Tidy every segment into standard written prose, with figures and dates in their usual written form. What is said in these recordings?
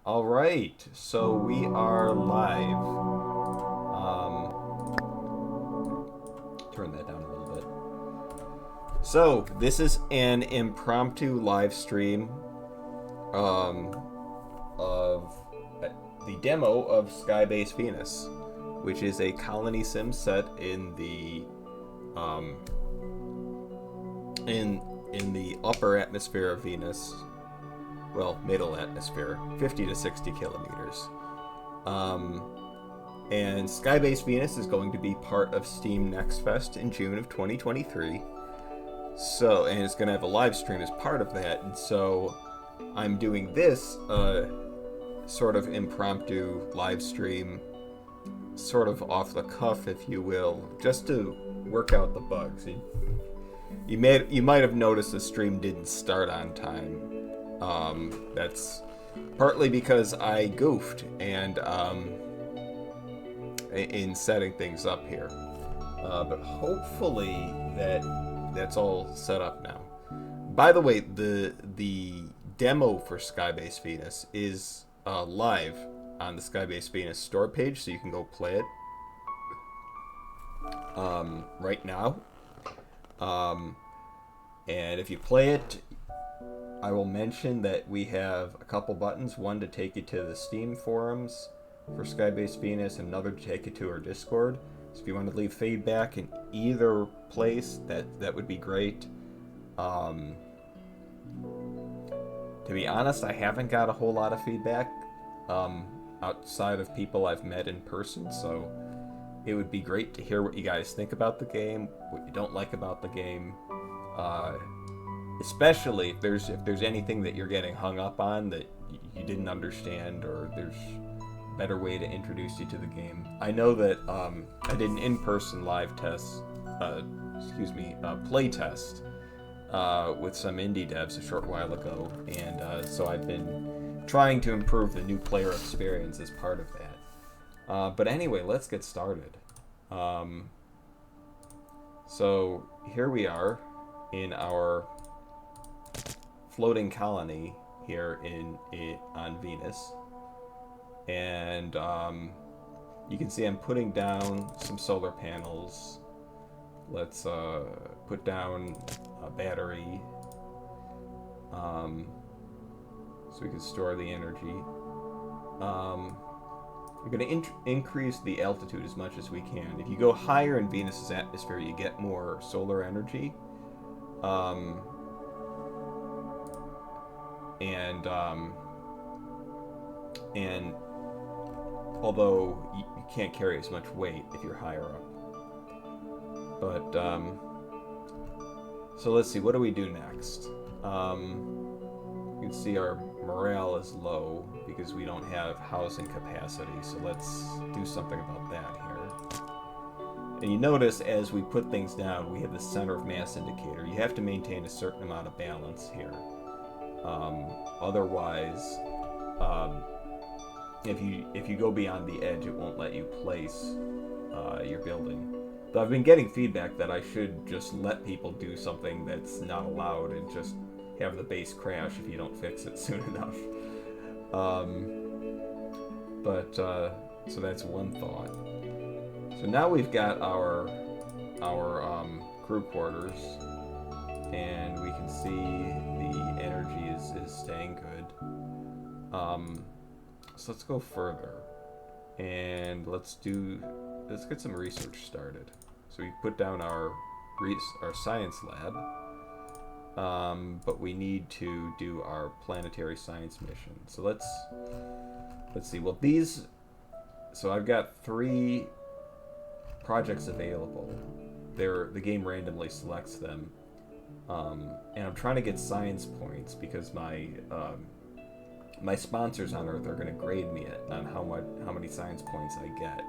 All right, so we are live. Turn that down a little bit. So this is an impromptu live stream um, of the demo of Skybase Venus, which is a colony sim set in the um, in the upper atmosphere of Venus. Well, middle atmosphere, 50 to 60 kilometers. Um, and Skybase Venus is going to be part of Steam NextFest in June of 2023. So, and it's going to have a live stream as part of that. And so, I'm doing this sort of impromptu live stream, sort of off the cuff, if you will, just to work out the bugs. You might have noticed the stream didn't start on time. That's partly because I goofed and in setting things up here, but hopefully that's all set up now. By the way, the demo for Skybase Venus is live on the Skybase Venus store page, so you can go play it right now. And if you play it, I will mention that we have a couple buttons, one to take you to the Steam forums for Skybase Venus, and another to take you to our Discord. So if you want to leave feedback in either place, that would be great. To be honest, I haven't got a whole lot of feedback outside of people I've met in person, so it would be great to hear what you guys think about the game, what you don't like about the game. Especially if there's anything that you're getting hung up on that you didn't understand, or there's a better way to introduce you to the game. I know that I did an in-person live test, play test with some indie devs a short while ago, and so I've been trying to improve the new player experience as part of that. But anyway, let's get started. So here we are in our floating colony here on Venus, and you can see I'm putting down some solar panels. Let's put down a battery so we can store the energy. We're going to increase the altitude as much as we can. If you go higher in Venus's atmosphere, you get more solar energy. And although you can't carry as much weight if you're higher up. But so let's see, what do we do next? You can see our morale is low because we don't have housing capacity, so let's do something about that here. And you notice as we put things down, we have the center of mass indicator. You have to maintain a certain amount of balance here. Otherwise, if you go beyond the edge, it won't let you place your building. Though I've been getting feedback that I should just let people do something that's not allowed and just have the base crash if you don't fix it soon enough. So that's one thought. So now we've got our crew quarters, and we can see the energy is staying good. So let's go further, and let's get some research started. So we put down our science lab, but we need to do our planetary science mission. So let's see. Well, so I've got 3 projects available. The game randomly selects them. And I'm trying to get science points because my sponsors on Earth are going to grade me on how many science points I get.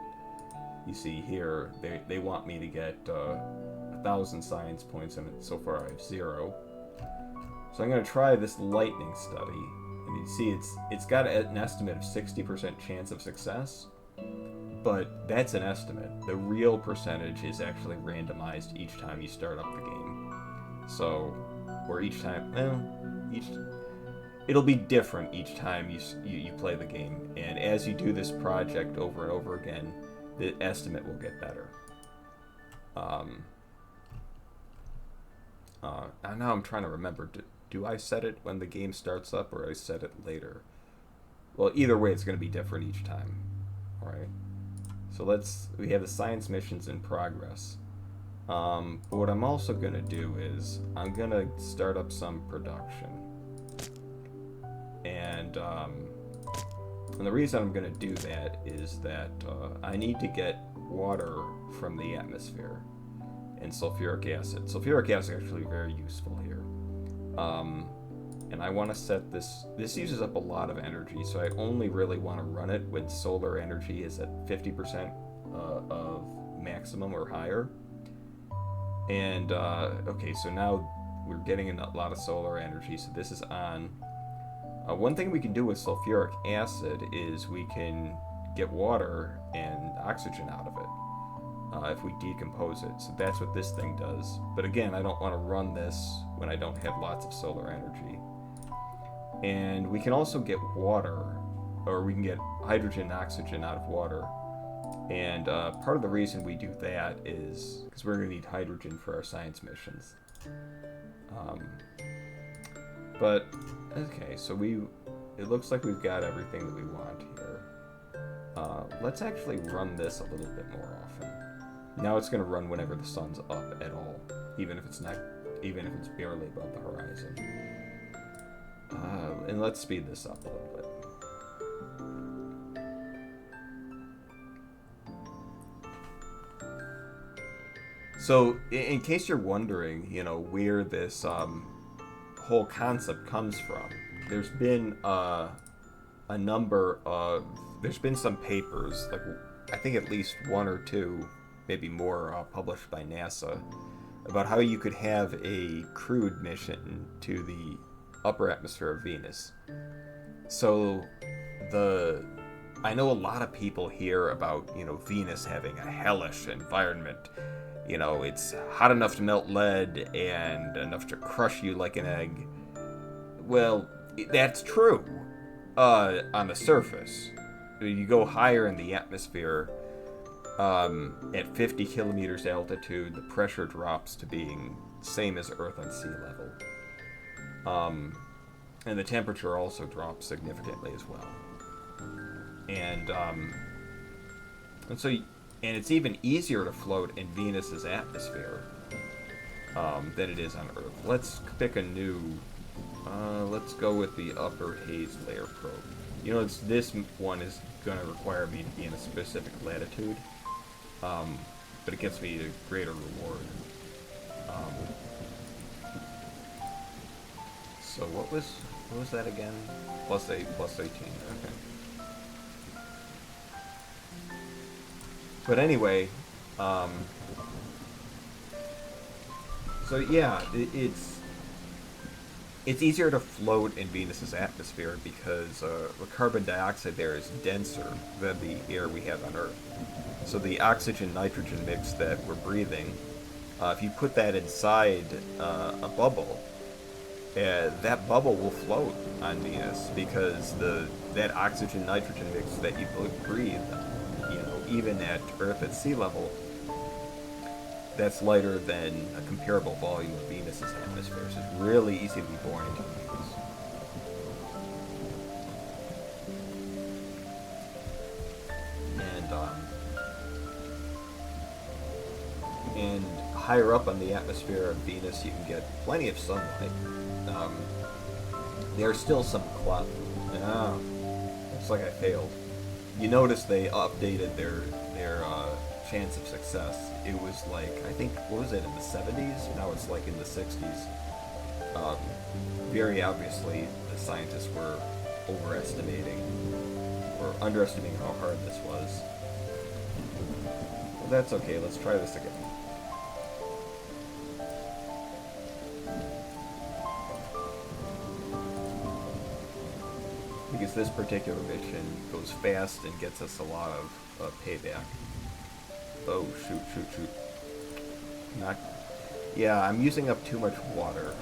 You see here, they want me to get 1,000 science points, and so far I have 0. So I'm going to try this lightning study, and you see it's got an estimate of 60% chance of success, but that's an estimate. The real percentage is actually randomized each time you start up the game. So, or each time, it'll be different each time you play the game, and as you do this project over and over again, the estimate will get better. Now I'm trying to remember. Do I set it when the game starts up, or I set it later? Well, either way, it's going to be different each time. All right. So we have the science missions in progress. But what I'm also going to do is I'm going to start up some production. And the reason I'm going to do that is that I need to get water from the atmosphere and sulfuric acid. Sulfuric acid is actually very useful here. And I want to set this uses up a lot of energy, so I only really want to run it when solar energy is at 50% of maximum or higher. And okay, so now we're getting a lot of solar energy, so this is on. One thing we can do with sulfuric acid is we can get water and oxygen out of it if we decompose it. So that's what this thing does. But again, I don't want to run this when I don't have lots of solar energy. And we can also get water, or we can get hydrogen and oxygen out of water. And part of the reason we do that is because we're going to need hydrogen for our science missions. But, okay, so it looks like we've got everything that we want here. Let's actually run this a little bit more often. Now it's going to run whenever the sun's up at all, even if it's barely above the horizon. And let's speed this up a little bit. So, in case you're wondering, where this whole concept comes from, there's been there's been some papers, like I think at least one or two, maybe more, published by NASA, about how you could have a crewed mission to the upper atmosphere of Venus. So I know a lot of people hear about, Venus having a hellish environment. It's hot enough to melt lead and enough to crush you like an egg. Well, that's true on the surface. You go higher in the atmosphere, at 50 kilometers altitude, the pressure drops to being same as Earth on sea level. And the temperature also drops significantly as well. And it's even easier to float in Venus's atmosphere than it is on Earth. Let's pick a new. Let's go with the upper haze layer probe. This one is going to require me to be in a specific latitude, but it gets me a greater reward. So what was that again? Plus 18. Okay. But anyway, so yeah, it's easier to float in Venus's atmosphere because the carbon dioxide there is denser than the air we have on Earth. So the oxygen-nitrogen mix that we're breathing, if you put that inside a bubble, that bubble will float on Venus because that oxygen-nitrogen mix that you breathe, even at Earth at sea level, that's lighter than a comparable volume of Venus's atmosphere. So it's really easy to be born into Venus. And higher up on the atmosphere of Venus, you can get plenty of sunlight. There's still some cloud. Looks like I failed. You notice they updated their chance of success. It was like, I think, what was it, in the 70s? Now it's like in the 60s. Very obviously, the scientists were overestimating or underestimating how hard this was. Well, that's okay. Let's try this again. Because this particular mission goes fast and gets us a lot of payback. Oh, shoot. Yeah, I'm using up too much water.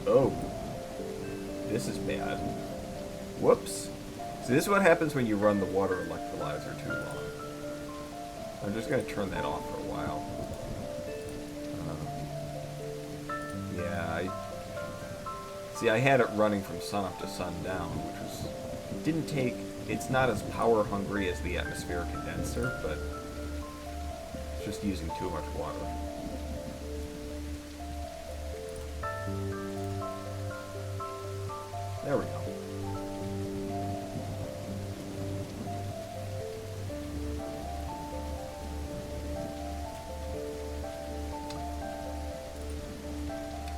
Oh, this is bad. Whoops. So this is what happens when you run the water electrolyzer too long. I'm just going to turn that off for a while. Yeah, see, I had it running from sunup to sundown, which was... didn't take... It's not as power hungry as the atmospheric condenser, but it's just using too much water. There we go.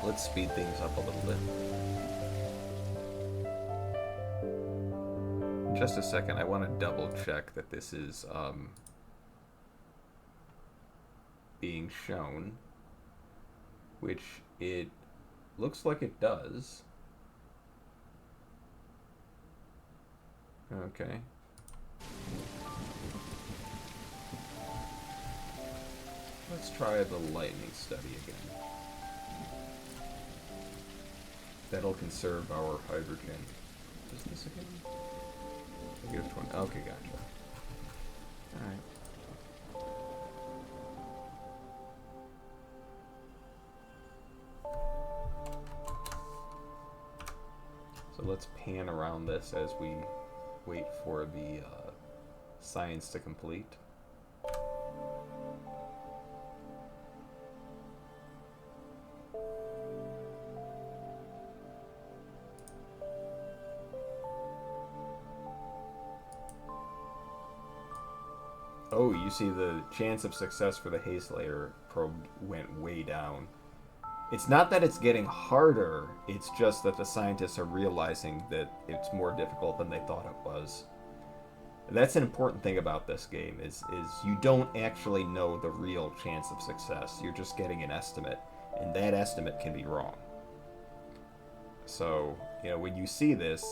Let's speed things up a little bit. In just a second, I want to double check that this is being shown, which it looks like it does. Okay. Let's try the lightning study again. That'll conserve our hydrogen. Is this again? -20. Okay, gotcha. Alright. So let's pan around this as we wait for the science to complete. Oh, you see the chance of success for the haze layer probe went way down. It's not that it's getting harder, it's just that the scientists are realizing that it's more difficult than they thought it was. That's an important thing about this game, is you don't actually know the real chance of success. You're just getting an estimate, and that estimate can be wrong. So, you know, when you see this,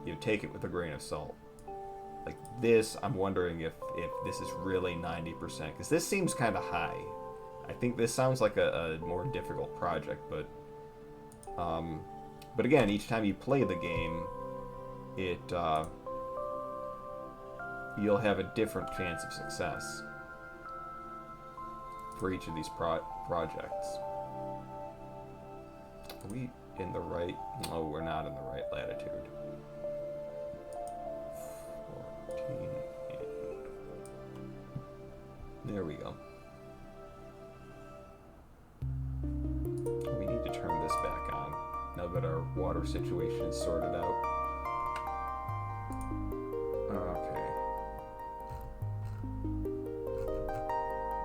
you take it with a grain of salt. Like this, I'm wondering if this is really 90%, because this seems kind of high. I think this sounds like a more difficult project, but again, each time you play the game, you'll have a different chance of success for each of these projects. Are we in the right? No, we're not in the right latitude. 14. There we go. We need to turn this back on now that our water situation is sorted out. Okay.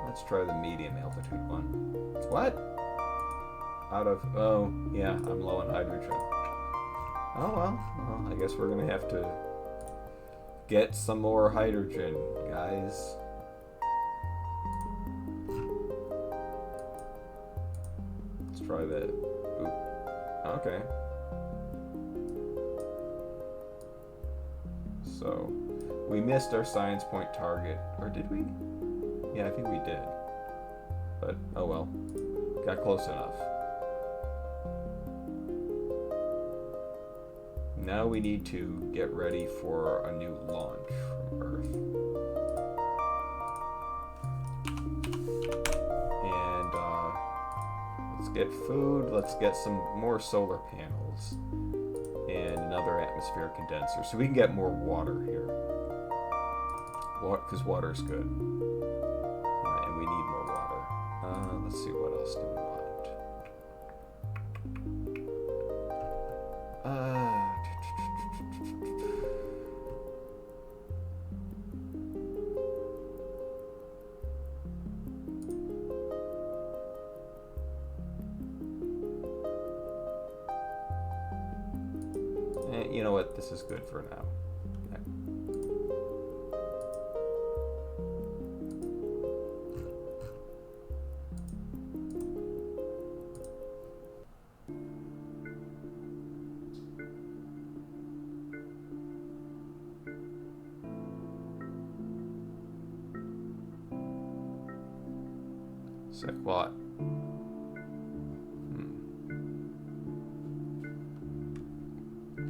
Let's try the medium altitude one. What? Out of... Oh, yeah, I'm low on hydrogen. Oh, well, I guess we're going to have to get some more hydrogen, guys. Let's try that. Oop. Okay. So, we missed our science point target. Or did we? Yeah, I think we did. But, oh well. Got close enough. Now we need to get ready for a new launch from Earth. And let's get food, let's get some more solar panels, and another atmospheric condenser, so we can get more water here. Because water's good. And we need more water. Let's see, what else do we want? You know what? This is good for now. Sick what?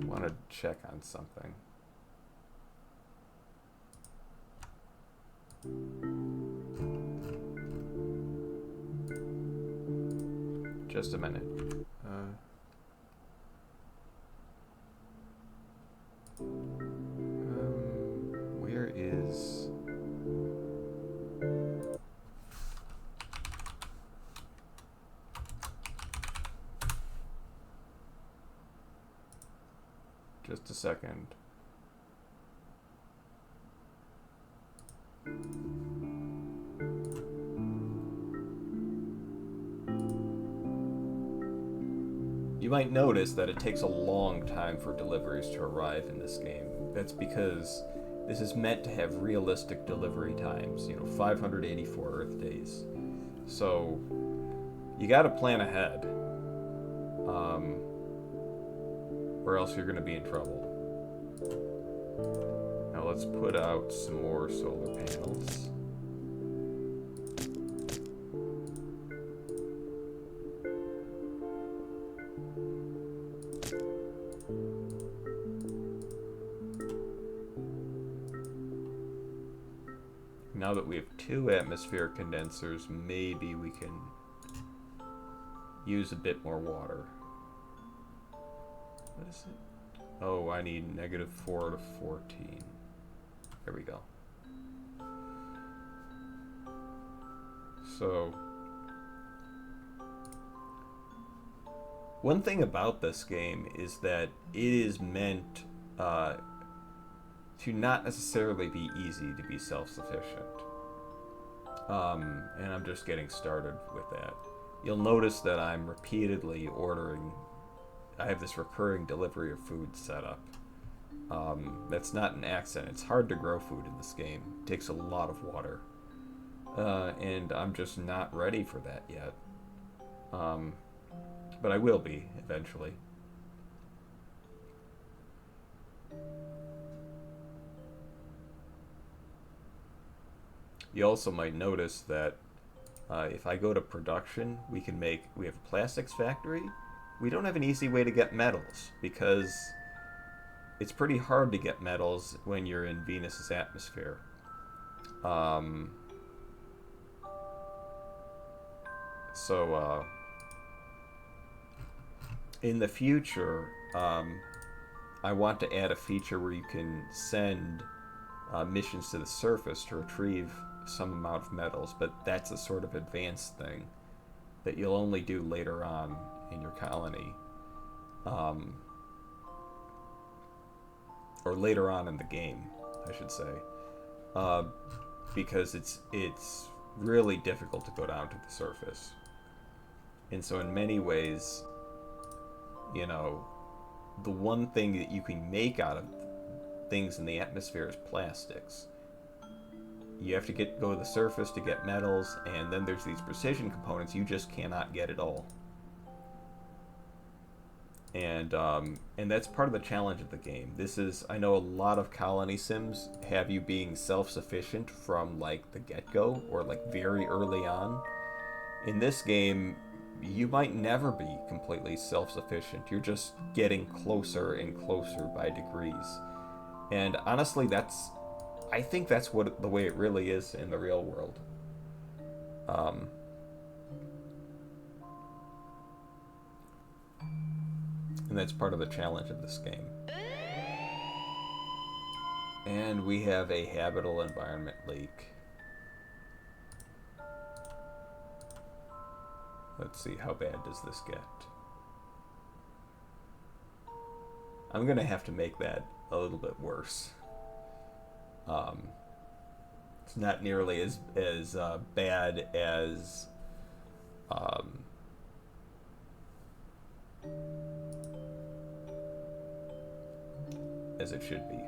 want to check on something. Just a minute. Where is... Just a second. You might notice that it takes a long time for deliveries to arrive in this game. That's because this is meant to have realistic delivery times, 584 Earth days. So, you gotta plan ahead. Or else you're gonna be in trouble. Now let's put out some more solar panels. Now that we have 2 atmospheric condensers, maybe we can use a bit more water. What is it? Oh, I need -4 to 14. There we go. So, one thing about this game is that it is meant to not necessarily be easy to be self-sufficient. And I'm just getting started with that. You'll notice that I'm repeatedly ordering. I have this recurring delivery of food set up. That's not an accident. It's hard to grow food in this game. It takes a lot of water. And I'm just not ready for that yet. But I will be eventually. You also might notice that if I go to production, we have a plastics factory. We don't have an easy way to get metals because it's pretty hard to get metals when you're in Venus's atmosphere. So in the future, I want to add a feature where you can send missions to the surface to retrieve some amount of metals, but that's a sort of advanced thing that you'll only do later on in your colony, or later on in the game, I should say, because it's really difficult to go down to the surface. And so in many ways, the one thing that you can make out of things in the atmosphere is plastics. You have to go to the surface to get metals, and then there's these precision components you just cannot get at all. And that's part of the challenge of the game. I know a lot of colony sims have you being self-sufficient from like the get-go or like very early on. In this game, you might never be completely self-sufficient. You're just getting closer and closer by degrees. And honestly, I think that's the way it really is in the real world. And that's part of the challenge of this game. And we have a habitable environment leak. Let's see, how bad does this get? I'm gonna have to make that a little bit worse. It's not nearly as bad as it should be.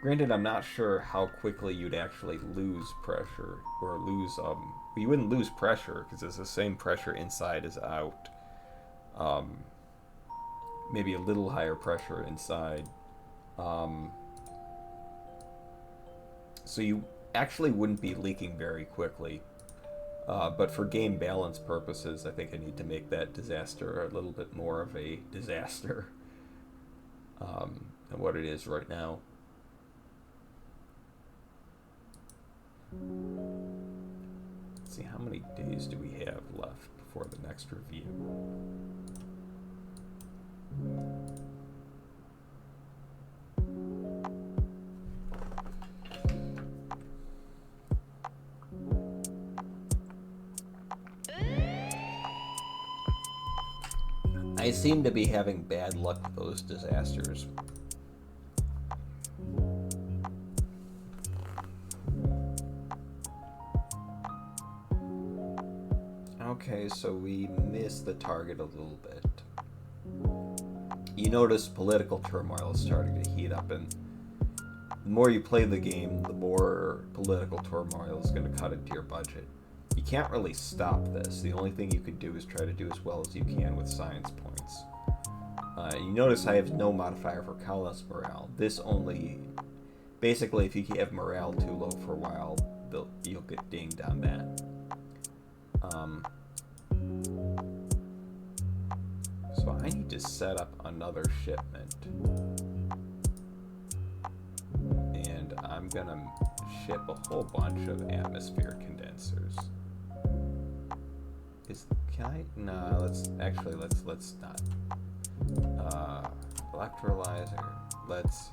Granted, I'm not sure how quickly you'd actually lose pressure, or lose, you wouldn't lose pressure, because it's the same pressure inside as out. Maybe a little higher pressure inside. So you actually wouldn't be leaking very quickly. But for game balance purposes, I think I need to make that disaster a little bit more of a disaster than what it is right now. Let's see, how many days do we have left before the next review? I seem to be having bad luck with those disasters. Okay, so we missed the target a little bit. You notice political turmoil is starting to heat up, and the more you play the game, the more political turmoil is going to cut into your budget. You can't really stop this. The only thing you can do is try to do as well as you can with science points. You notice I have no modifier for colonist morale. This only... Basically, if you have morale too low for a while, you'll get dinged on that. So I need to set up another shipment. And I'm gonna ship a whole bunch of atmosphere condensers. Can I? No, let's not. Electrolyzer. Let's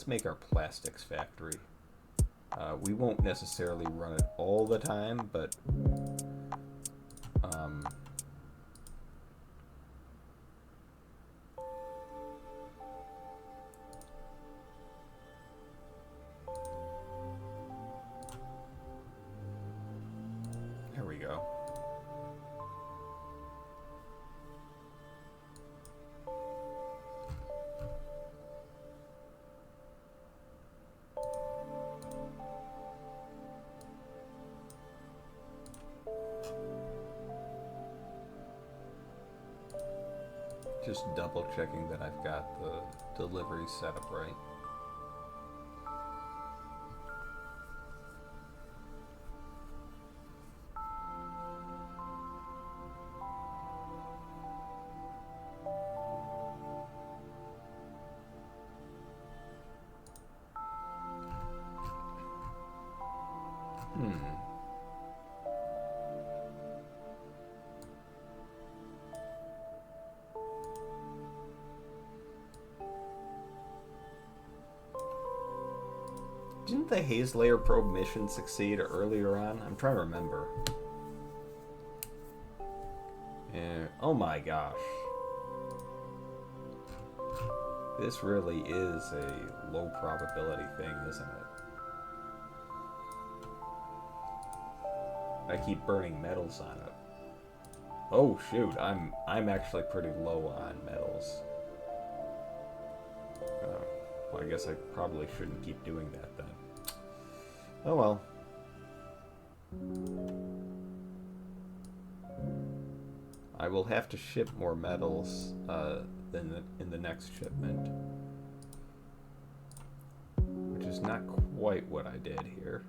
make our plastics factory. We won't necessarily run it all the time, but there we go. Just double checking that I've got the delivery set up right. Didn't the Haze Layer probe mission succeed earlier on? I'm trying to remember. Yeah. Oh my gosh. This really is a low probability thing, isn't it? I keep burning metals on it. Oh shoot, I'm actually pretty low on metals. Well, I guess I probably shouldn't keep doing that then. Oh well. I will have to ship more metals in the next shipment, which is not quite what I did here.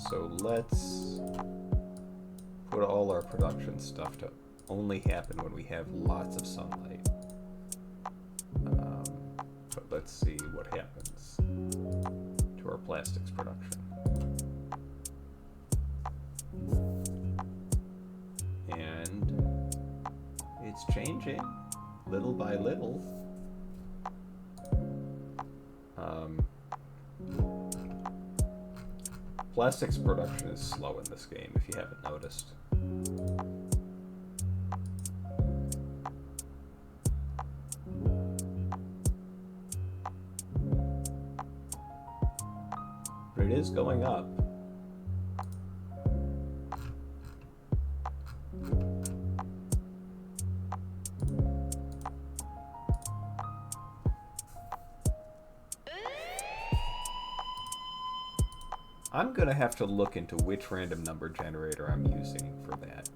So let's put all our production stuff to only happen when we have lots of sunlight. But let's see what happens to our plastics production. And it's changing little by little. Plastics production is slow in this game, if you haven't noticed. But it is going up. I'm gonna have to look into which random number generator I'm using for that.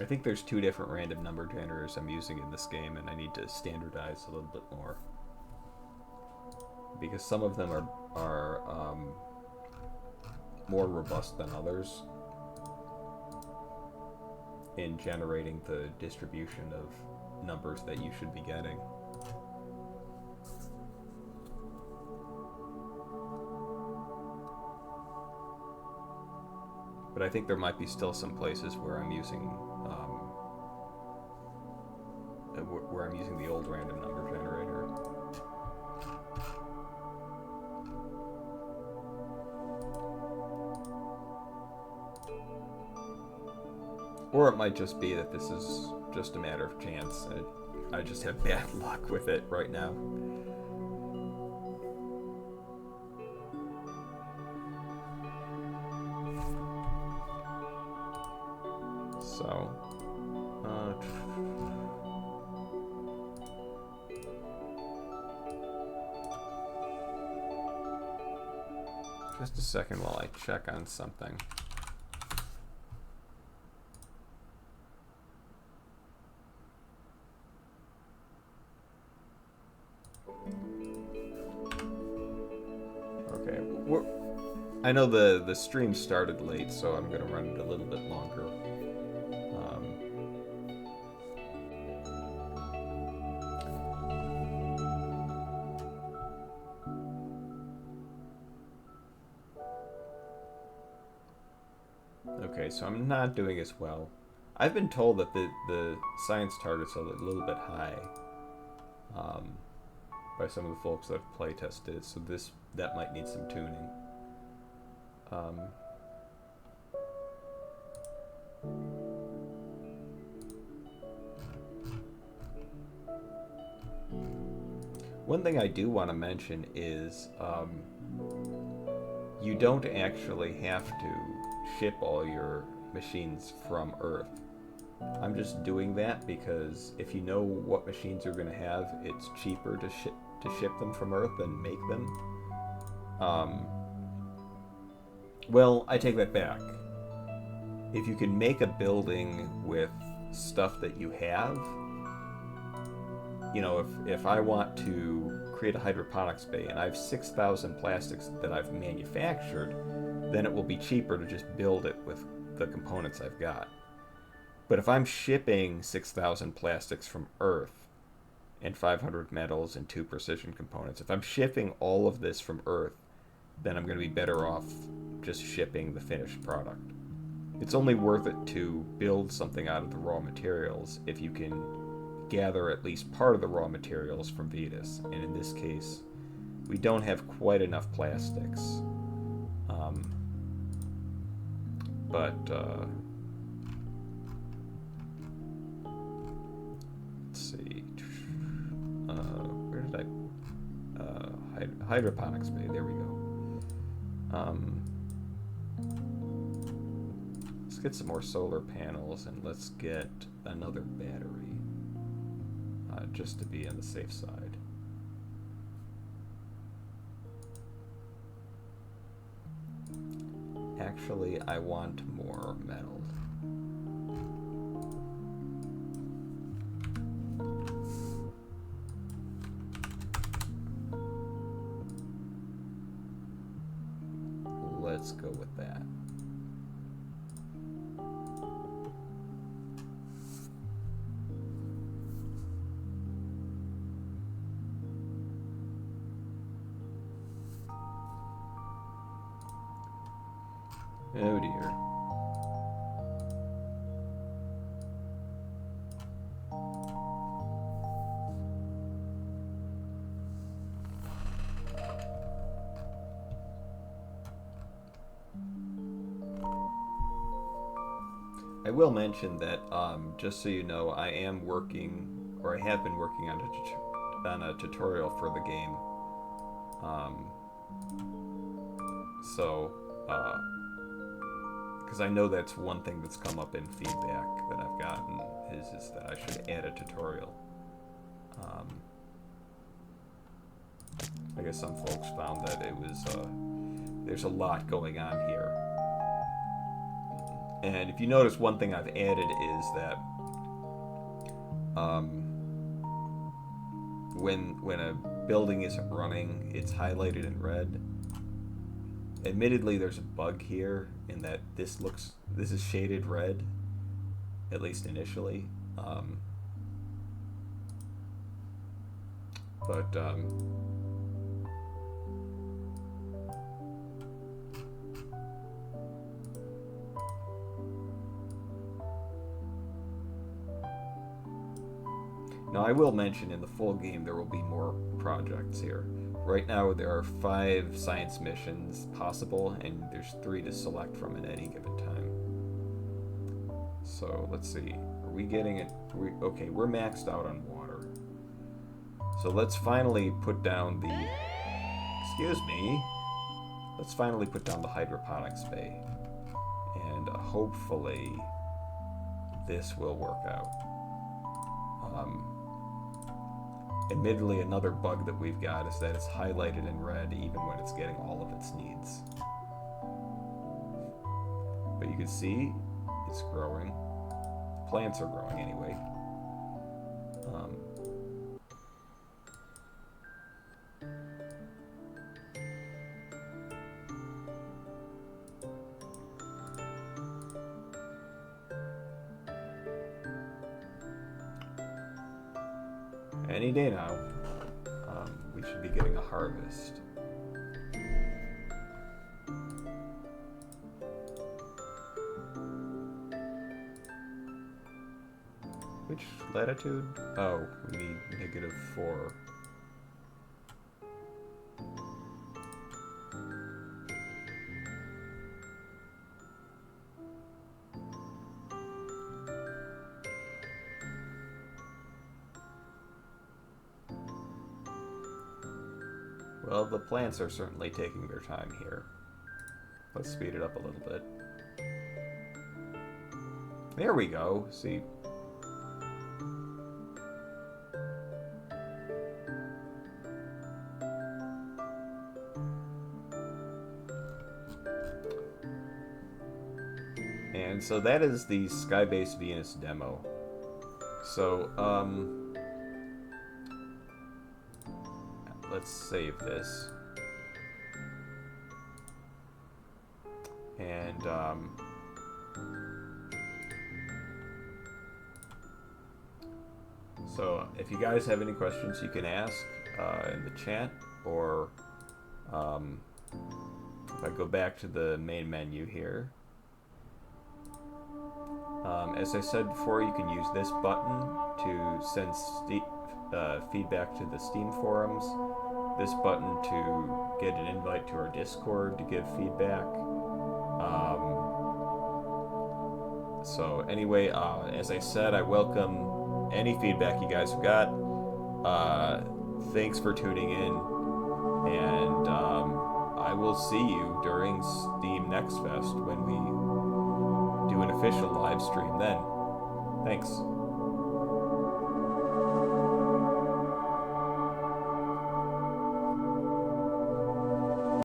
I think there's 2 different random number generators I'm using in this game, and I need to standardize a little bit more. Because some of them are more robust than others in generating the distribution of numbers that you should be getting. But I think there might be still some places where I'm using the old random number generator. Or it might just be that this is just a matter of chance. I just have bad luck with it right now. So, just a second while I check on something. Okay, I know the stream started late, so I'm gonna run it a little bit longer. Okay, so I'm not doing as well. I've been told that the science targets are a little bit high by some of the folks that have playtested it, so that might need some tuning. One thing I do want to mention is you don't actually have to ship all your machines from Earth. I'm just doing that because if you know what machines you're going to have, it's cheaper to ship them from Earth than make them. Well, I take that back. If you can make a building with stuff that you have, you know, if I want to create a hydroponics bay and I have 6,000 plastics that I've manufactured, then it will be cheaper to just build it with the components I've got. But if I'm shipping 6,000 plastics from Earth and 500 metals and 2 precision components, if I'm shipping all of this from Earth, then I'm going to be better off just shipping the finished product. It's only worth it to build something out of the raw materials if you can gather at least part of the raw materials from Venus. And in this case, we don't have quite enough plastics. Let's see. Where did I... hydroponics bay, there we go. Let's get some more solar panels, and let's get another battery. Just to be on the safe side. Actually, I want more metal. Let's go with that. Oh dear. I will mention that, just so you know, I am working, or I have been working on a tutorial for the game. Because I know that's one thing that's come up in feedback that I've gotten is that I should add a tutorial. I guess some folks found that it was, there's a lot going on here. And if you notice, one thing I've added is that when a building isn't running, it's highlighted in red. Admittedly, there's a bug here in that this is shaded red, at least initially. Now, I will mention in the full game there will be more projects here. Right now there are 5 science missions possible, and there's 3 to select from at any given time. So let's see. Are we getting it? Okay, we're maxed out on water. So let's finally put down the... Excuse me. Let's finally put down the hydroponics bay. And hopefully this will work out. Admittedly, another bug that we've got is that it's highlighted in red even when it's getting all of its needs. But you can see it's growing. Plants are growing anyway. Any day now, we should be getting a harvest. Which latitude? Oh, we need -4. Well, the plants are certainly taking their time here. Let's speed it up a little bit. There we go. See? And so that is the Skybase Venus demo. So, let's save this. And, so if you guys have any questions, you can ask in the chat, or if I go back to the main menu here. As I said before, you can use this button to send feedback to the Steam forums, this button to get an invite to our Discord to give feedback. So anyway, as I said, I welcome any feedback you guys have got. Thanks for tuning in, and I will see you during Steam NextFest when we do an official live stream then. Thanks.